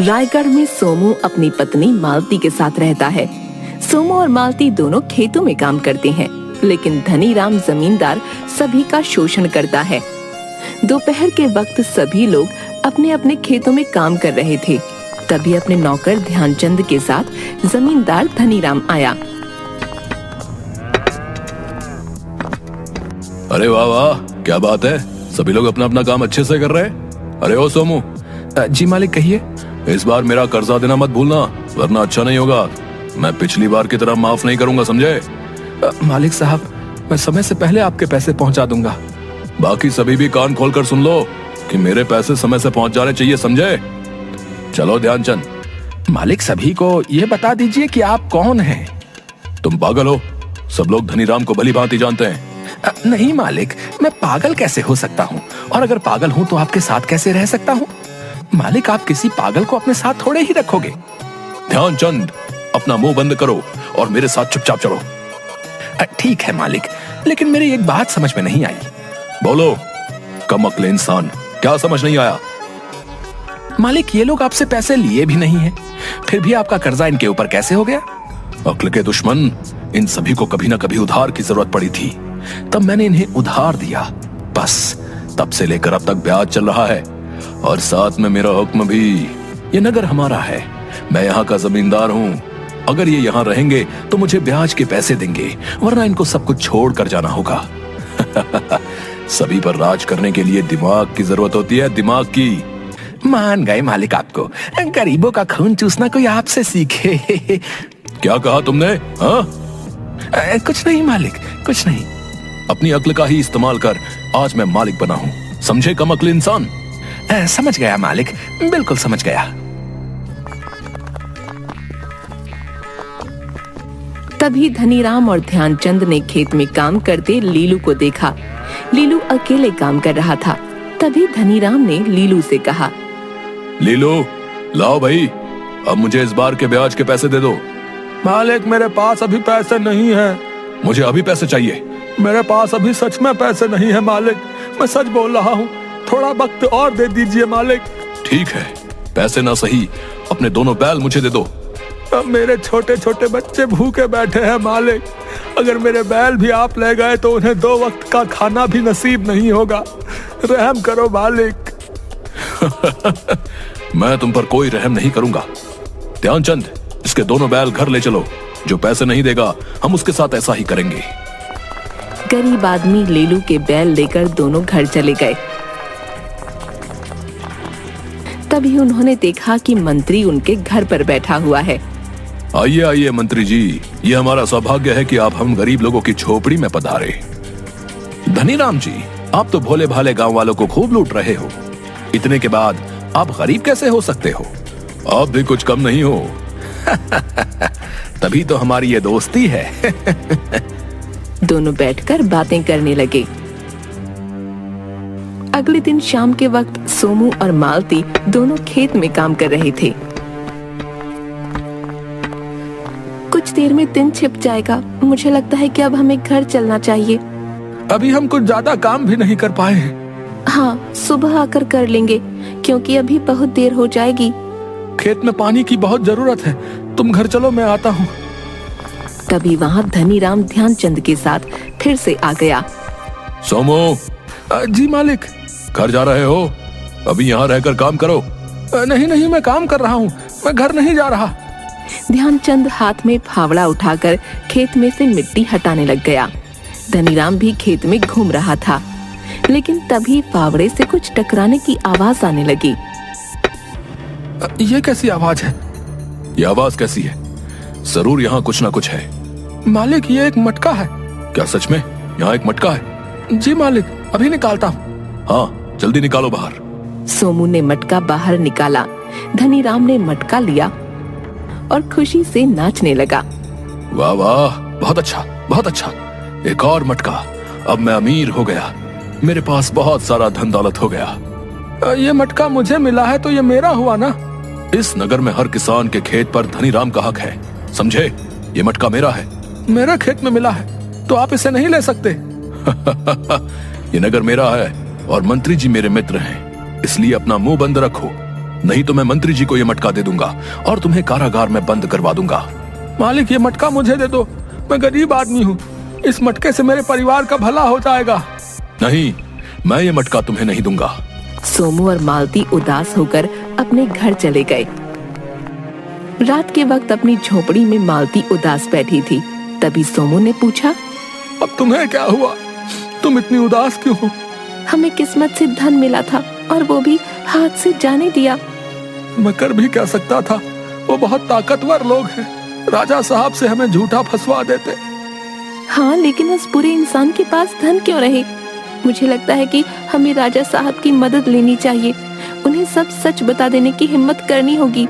रायगढ़ में सोमू अपनी पत्नी मालती के साथ रहता है। सोमू और मालती दोनों खेतों में काम करते हैं, लेकिन धनीराम जमींदार सभी का शोषण करता है। दोपहर के वक्त सभी लोग अपने अपने खेतों में काम कर रहे थे। तभी अपने नौकर ध्यानचंद के साथ जमींदार धनीराम आया। अरे वाह वाह, क्या बात है, सभी लोग अपना अपना काम अच्छे से कर रहे हैं। अरे ओ सोमू। जी मालिक, कहिए। इस बार मेरा कर्जा देना मत भूलना, वरना अच्छा नहीं होगा। मैं पिछली बार की तरह माफ नहीं करूंगा, समझे? मालिक साहब, मैं समय से पहले आपके पैसे पहुंचा दूंगा। बाकी सभी भी कान खोलकर सुन लो कि मेरे पैसे समय से पहुंच जाने चाहिए, समझे? चलो ध्यानचंद। मालिक, सभी को ये बता दीजिए कि आप कौन हैं। तुम पागल हो? सब लोग धनीराम को भली भांति जानते हैं। नहीं मालिक, मैं पागल कैसे हो सकता हूँ? और अगर पागल हूँ तो आपके साथ कैसे रह सकता हूँ? मालिक, आप किसी पागल को अपने साथ थोड़े ही रखोगे। ध्यानचंद, अपना मुंह बंद करो और मेरे साथ चुपचाप चलो। ठीक है मालिक, लेकिन मेरी एक बात समझ में नहीं आई। बोलो कमअक्ल इंसान, क्या समझ नहीं आया? मालिक, ये लोग आपसे पैसे लिए भी नहीं हैं, फिर भी आपका कर्जा इनके ऊपर कैसे हो गया? अक्ल के दुश्मन, इन सभी को कभी ना कभी उधार की जरूरत पड़ी थी, तब मैंने इन्हें उधार दिया। बस तब से लेकर अब तक ब्याज चल रहा है, और साथ में मेरा हुक्म भी। ये नगर हमारा है, मैं यहाँ का जमींदार हूँ। अगर ये यहाँ रहेंगे तो मुझे ब्याज के पैसे देंगे, वरना इनको सब कुछ छोड़ कर जाना होगा। सभी पर राज करने के लिए दिमाग की जरूरत होती है, दिमाग की। मान गए मालिक आपको, गरीबों का खून चूसना कोई आपसे सीखे। क्या कहा तुमने? हाँ? कुछ नहीं मालिक, कुछ नहीं। अपनी अक्ल का ही इस्तेमाल कर, आज मैं मालिक बना हूँ, समझे कमअक्ल इंसान? समझ गया मालिक, बिल्कुल समझ गया। तभी धनीराम और ध्यानचंद ने खेत में काम करते लीलू को देखा। लीलू अकेले काम कर रहा था। तभी धनीराम ने लीलू से कहा, लीलू, लाओ भाई, अब मुझे इस बार के ब्याज के पैसे दे दो। मालिक, मेरे पास अभी पैसे नहीं है। मुझे अभी पैसे चाहिए। मेरे पास अभी सच में पैसे नहीं है मालिक, मैं सच बोल रहा हूँ। थोड़ा वक्त और दे दीजिए मालिक। ठीक है, पैसे ना सही, अपने दोनों बैल मुझे दे दो। अब मेरे छोटे छोटे बच्चे भूखे बैठे हैं मालिक। अगर मेरे बैल भी आप ले गए तो उन्हें 2 वक्त का खाना भी नसीब नहीं होगा। रहम करो मालिक। मैं तुम पर कोई रहम नहीं करूंगा। ध्यानचंद, इसके दोनों बैल घर ले चलो। जो पैसे नहीं देगा हम उसके साथ ऐसा ही करेंगे। गरीब आदमी लीलू के बैल लेकर दोनों घर चले गए। तभी उन्होंने देखा कि मंत्री उनके घर पर बैठा हुआ है। आइए आइए मंत्री जी, ये हमारा सौभाग्य है कि आप हम गरीब लोगों की झोपड़ी में पधारे। धनीराम जी, आप तो भोले भाले गांव वालों को खूब लूट रहे हो। इतने के बाद आप गरीब कैसे हो सकते हो? आप भी कुछ कम नहीं हो। तभी तो हमारी ये दोस्ती है। दोनों बैठकर बातें करने लगे। अगले दिन शाम के वक्त सोमू और मालती दोनों खेत में काम कर रहे थे। कुछ देर में दिन छिप जाएगा। मुझे लगता है कि अब हमें घर चलना चाहिए। अभी हम कुछ ज्यादा काम भी नहीं कर पाए हैं। हाँ, सुबह आकर कर लेंगे, क्योंकि अभी बहुत देर हो जाएगी। खेत में पानी की बहुत जरूरत है। तुम घर चलो, मैं आता हूँ। तभी वहाँ धनीराम ध्यानचंद के साथ फिर से आ गया। सोमू। जी मालिक। घर जा रहे हो? अभी यहाँ रहकर काम करो। नहीं नहीं, मैं काम कर रहा हूँ, मैं घर नहीं जा रहा। ध्यानचंद हाथ में फावड़ा उठाकर खेत में से मिट्टी हटाने लग गया। धनीराम भी खेत में घूम रहा था, लेकिन तभी फावड़े से कुछ टकराने की आवाज आने लगी। ये कैसी आवाज है? ये आवाज कैसी है? जरूर यहाँ कुछ ना कुछ है। मालिक, ये एक मटका है। क्या सच में यहाँ एक मटका है? जी मालिक, अभी निकालता हूँ। हाँ, जल्दी निकालो बाहर। सोमू ने मटका बाहर निकाला। धनीराम ने मटका लिया और खुशी से नाचने लगा। वाह वाह, बहुत अच्छा, बहुत अच्छा। एक और मटका, अब मैं अमीर हो गया। मेरे पास बहुत सारा धन दौलत हो गया। ये मटका मुझे मिला है तो ये मेरा हुआ ना? इस नगर में हर किसान के खेत पर धनीराम का हक है, समझे? ये मटका मेरा है। मेरे खेत में मिला है तो आप इसे नहीं ले सकते। ये नगर मेरा है और मंत्री जी मेरे मित्र हैं, इसलिए अपना मुंह बंद रखो। नहीं तो मैं मंत्री जी को यह मटका दे दूंगा और तुम्हें कारागार में बंद करवा दूंगा। मालिक, ये मटका मुझे दे दो, मैं गरीब आदमी हूँ, इस मटके से मेरे परिवार का भला हो जाएगा। नहीं, मैं ये मटका तुम्हें नहीं दूंगा। सोमू और मालती उदास होकर अपने घर चले गए। रात के वक्त अपनी झोपड़ी में मालती उदास बैठी थी। तभी सोमू ने पूछा, अब तुम्हें क्या हुआ? तुम इतनी उदास क्यों हो? हमें किस्मत से धन मिला था और वो भी हाथ से जाने दिया। मैं कर भी क्या सकता था, वो बहुत ताकतवर लोग हैं, राजा साहब से हमें झूठा फंसवा देते। हाँ, लेकिन उस बुरे इंसान के पास धन क्यों रहे? मुझे लगता है कि हमें राजा साहब की मदद लेनी चाहिए। उन्हें सब सच बता देने की हिम्मत करनी होगी।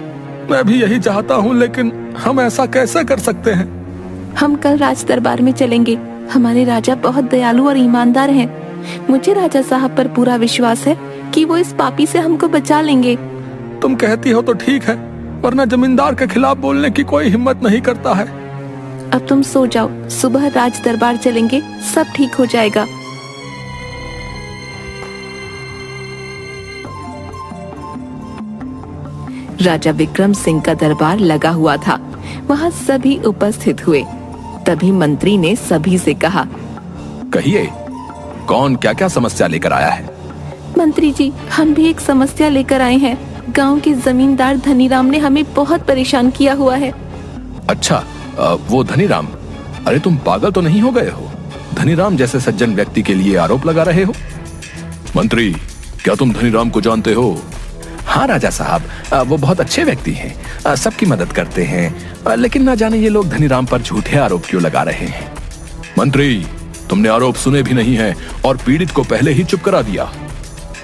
मैं भी यही चाहता हूँ, लेकिन हम ऐसा कैसे कर सकते हैं? हम कल राज दरबार में चलेंगे। हमारे राजा बहुत दयालु और ईमानदार हैं। मुझे राजा साहब पर पूरा विश्वास है कि वो इस पापी से हमको बचा लेंगे। तुम कहती हो तो ठीक है, वरना जमींदार के खिलाफ बोलने की कोई हिम्मत नहीं करता है। अब तुम सो जाओ, सुबह राज दरबार चलेंगे, सब ठीक हो जाएगा। राजा विक्रम सिंह का दरबार लगा हुआ था। वहाँ सभी उपस्थित हुए। तभी मंत्री ने सभी से कहा, कहिए, कौन क्या क्या समस्या लेकर आया है? मंत्री जी, हम भी एक समस्या लेकर आए हैं। गांव के जमींदार धनीराम ने हमें बहुत परेशान किया हुआ है। अच्छा, वो धनीराम? अरे तुम पागल तो नहीं हो गए हो? धनीराम जैसे सज्जन व्यक्ति के लिए आरोप लगा रहे हो? मंत्री, क्या तुम धनीराम को जानते हो? हाँ राजा साहब, वो बहुत अच्छे व्यक्ति हैं, सबकी मदद करते हैं, लेकिन ना जाने ये लोग धनीराम पर झूठे आरोप क्यों लगा रहे हैं। मंत्री, तुमने आरोप सुने भी नहीं है और पीड़ित को पहले ही चुप करा दिया।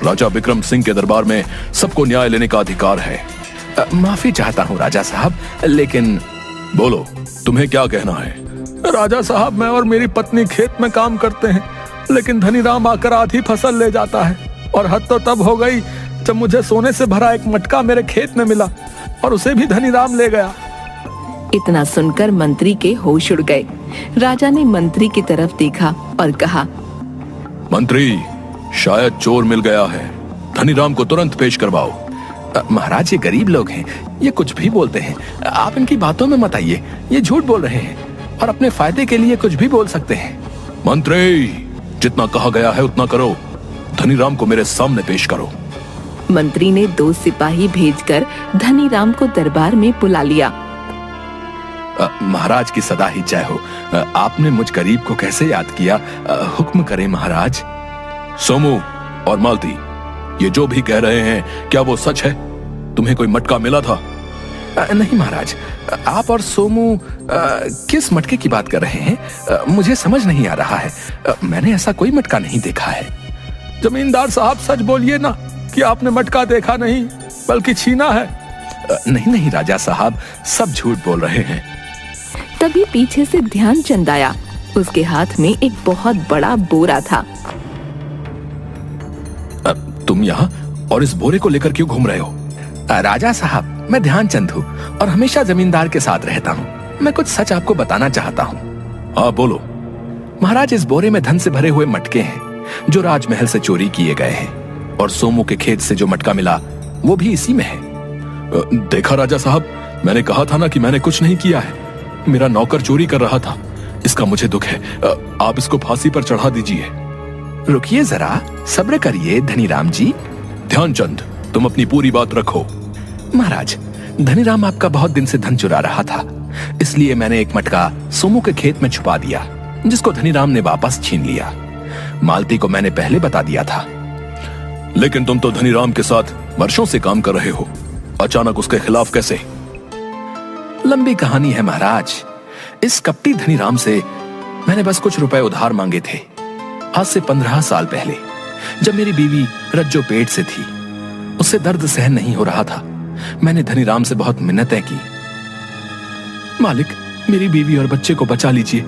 राजा विक्रम सिंह के दरबार में सबको न्याय लेने का अधिकार है। माफी चाहता हूँ राजा साहब, लेकिन बोलो, तुम्हें क्या कहना है? राजा साहब, मैं और मेरी पत्नी खेत में काम करते हैं, लेकिन धनीराम आकर आधी फसल ले जाता है। और हद तो तब हो गई जब मुझे सोने से भरा एक मटका मेरे खेत में मिला और उसे भी धनीराम ले गया। इतना सुनकर मंत्री के होश उड़ गए। राजा ने मंत्री की तरफ देखा और कहा, मंत्री, शायद चोर मिल गया है, धनीराम को तुरंत पेश करवाओ। महाराज, ये गरीब लोग हैं, ये कुछ भी बोलते हैं, आप इनकी बातों में मत आइए। ये झूठ बोल रहे हैं और अपने फायदे के लिए कुछ भी बोल सकते हैं। मंत्री, जितना कहा गया है उतना करो। धनीराम को मेरे सामने पेश करो। मंत्री ने 2 सिपाही भेजकर धनीराम को दरबार में बुला लिया। महाराज की सदा ही जय हो। आपने मुझ गरीब को कैसे याद किया, हुक्म करें महाराज। सोमू और मालती, ये जो भी कह रहे हैं, क्या वो सच है? तुम्हें कोई मटका मिला था? नहीं महाराज, आप और सोमू किस मटके की बात कर रहे हैं? मुझे समझ नहीं आ रहा है। मैंने ऐसा कोई मटका नहीं देखा है। जमींदार साहब, सच बोलिए ना कि आपने मटका देखा नहीं बल्कि छीना है। नहीं नहीं राजा साहब, सब झूठ बोल रहे हैं। तभी पीछे से ध्यानचंद आया। उसके हाथ में एक बहुत बड़ा बोरा था। तुम यहाँ और इस बोरे को लेकर क्यों घूम रहे हो? राजा साहब, मैं ध्यानचंद हूँ और हमेशा जमींदार के साथ रहता हूँ। मैं कुछ सच आपको बताना चाहता हूँ। हाँ बोलो। महाराज, इस बोरे में धन से भरे हुए मटके हैं जो राजमहल से चोरी किए गए हैं, और सोमू के खेत से जो मटका मिला वो भी इसी में है। देखा राजा साहब, मैंने कहा था ना कि मैंने कुछ नहीं किया है। मेरा नौकर चोरी कर रहा था, इसका मुझे दुख है। आप इसको फांसी पर चढ़ा दीजिए। रुकिए जरा, सब्र करिए धनीराम जी। ध्यानचंद, तुम अपनी पूरी बात रखो। महाराज, धनीराम आपका बहुत दिन से धन चुरा रहा था, इसलिए मैंने एक मटका सोमू के खेत में छुपा दिया, जिसको धनीराम ने वापस छीन लिया। मालती को मैंने पहले बता दिया था। लेकिन तुम तो धनीराम के साथ वर्षों से काम कर रहे हो, अचानक उसके खिलाफ कैसे? लंबी कहानी है महाराज। इस कपटी धनीराम से मैंने बस कुछ रुपए उधार मांगे थे, आज से 15 साल पहले, जब मेरी बीवी रज्जो पेट से थी। उससे दर्द सहन नहीं हो रहा था। मैंने धनीराम से बहुत मिन्नतें की। मालिक, मेरी बीवी और बच्चे को बचा लीजिए।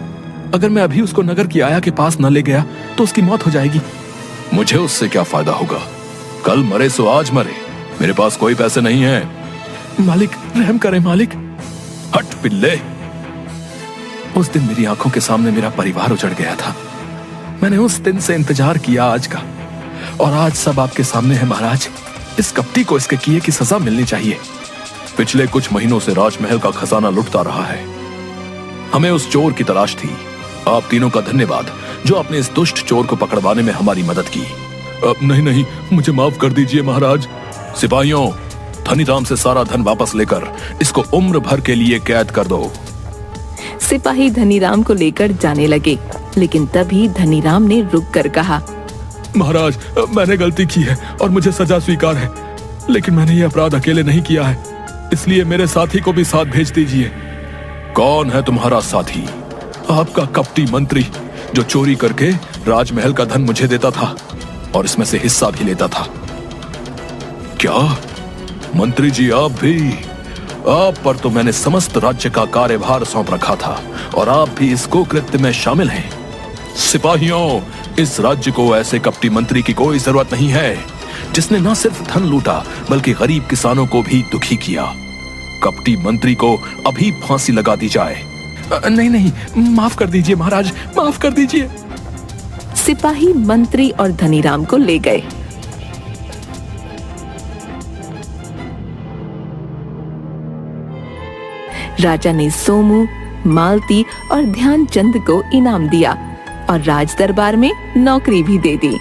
अगर मैं अभी उसको नगर की आया के पास न ले गया तो उसकी मौत हो जाएगी। मुझे उससे क्या फायदा होगा? कल मरे सो आज मरे। मेरे पास कोई पैसे नहीं है। मालिक, रहम करें मालिक। हट पिल्ले। उस दिन मेरी आंखों के सामने मेरा परिवार उजड़ गया था। मैंने उस दिन से इंतजार किया आज का, और आज सब आपके सामने है महाराज। इस कपटी को इसके किए की सजा मिलनी चाहिए। पिछले कुछ महीनों से राजमहल का खजाना लुटता रहा है। हमें उस चोर की तलाश थी। आप तीनों का धन्यवाद जो आपने इस दुष्ट चोर को पकड़वाने में हमारी मदद की। नहीं नहीं, मुझे माफ कर दीजिए महाराज। सिपाहियों, धनीराम से सारा धन वापस लेकर इसको उम्र भर के लिए कैद कर दो। सिपाही धनीराम को लेकर जाने लगे, लेकिन तभी धनीराम ने रुक कर कहा, महाराज, मैंने गलती की है और मुझे सजा स्वीकार है, लेकिन मैंने ये अपराध अकेले नहीं किया है, इसलिए मेरे साथी को भी साथ भेज दीजिए। कौन है तुम्हारा साथी? आपका कपटी मंत्री, जो चोरी करके राजमहल का धन मुझे देता था और इसमें से हिस्सा भी लेता था। क्या मंत्री जी, आप भी? आप पर तो मैंने समस्त राज्य का कार्यभार सौंप रखा था और आप भी इस कुकृत्य में शामिल हैं। सिपाहियों, इस राज्य को ऐसे कपटी मंत्री की कोई जरूरत नहीं है, जिसने न सिर्फ धन लूटा बल्कि गरीब किसानों को भी दुखी किया। कपटी मंत्री को अभी फांसी लगा दी जाए। नहीं नहीं, माफ कर दीजिए महाराज, माफ कर दीजिए। सिपाही मंत्री और धनीराम को ले गए। राजा ने सोमू, मालती और ध्यानचंद को इनाम दिया और राज दरबार में नौकरी भी दे दी।